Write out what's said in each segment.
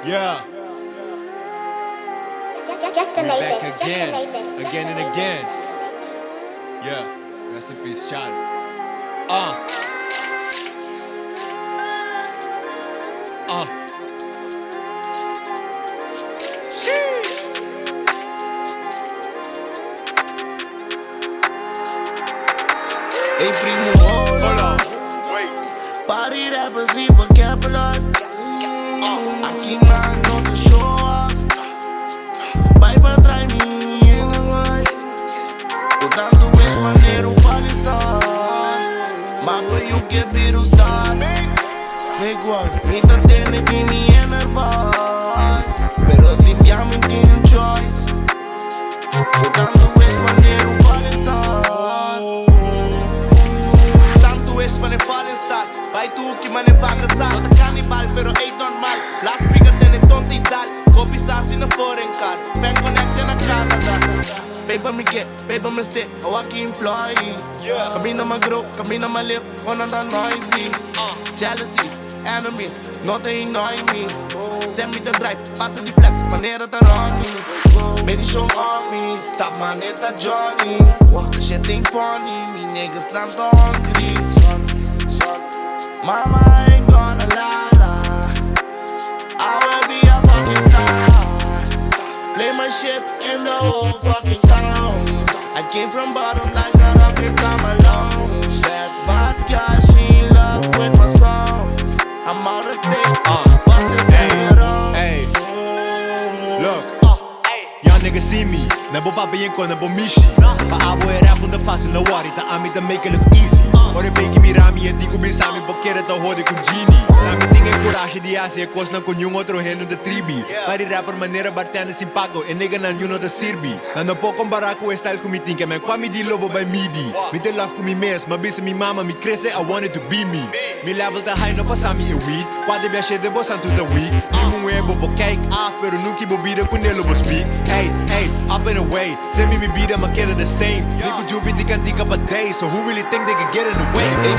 Yeah, Jester we're made back this. again, Jester made this. again and again. Yeah, rest in peace, Chad. Uh. Hey primo, hold on. Party rappers y vocabulary. Aquí no te show off. Vai pra trás minha voz. O tanto és maneiro falling star. Mago you que vira o star. Big one, me tá tendo que me enervar. Pero te enviamos em um choice. O tanto és maneiro falling star. Mané fallen star, vai tu que mané vaga sal. Não tá canibal, pero é normal. Last speaker tem tontidade. Copy sass in a foreign card. Fan connect na Canada. Paper me get, paper me stay. A walking employee. Camina my grow, camina my live. Con anda noisy. Jealousy, enemies, não te annoy me. Send me the drive, passa de flex, maneira tá running. Baby show on me, stop maneta Johnny. Walk the shit ain't funny, me niggas not hungry. Mama ain't gonna lie. I will be a fucking star. Play my shit in the whole fucking town. I came from bottom like a rocket, I'm alone. That bad guy, she in love with my song. I'm out of state, bust this nigga wrong. Hey, look, y'all niggas see me. Nabo papayin ko, nabo mishi. Paabo e rap the fácil na worry. Ta ami ta make it look easy. Ore begi mi rami e digo bem sami boqueira ta hode com genie. Nami tinha coragem de hacer e cosna com nenhum outro reno da tribi. Pari rapper maneira bartender sem pago e nega na nenhum da sirbi. Não pode comparar com o style que me tinha, mas quando me lobo by midi. Me te love com me mes, mas bisa mi mama me cresce, I wanted to be me. Me level ta high no passa mi e weed. Quando viaje de bossa to the week. Imo e bobo cake off, pero nunca bobida com ele bo speak. Hey, hey, up and away. Send me bida, mas queda the same. Lil Juvie di cantica pa day, so who really think they can get in the way? Hey,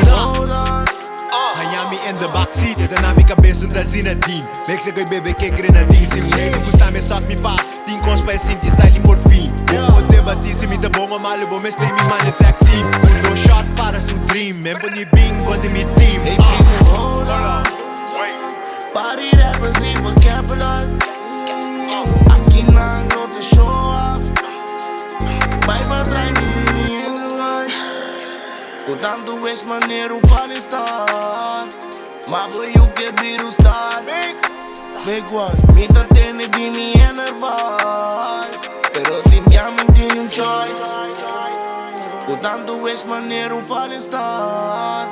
hold on. Miami in the backseat, esta na minha cabeça da Zinedine. Mexico e bebê que grenadine. Se o rei não gostar, me sobe me pá. Tem cospa e sinto style morfine. Vou debatir se me dá bom ou mal, eu vou me stay me man de vaccine. No shot para seu dream, me põe bem quando me team. Hey primo, hold on. Party rappers y vocabulary. Aquí no te show off. Vai pra trás minha voz. O tanto és maneiro falling star. Mago you que vira o star. Big one, me tá tendo que me enervar. Pero te enviamos em choice. O tanto és maneiro falling star.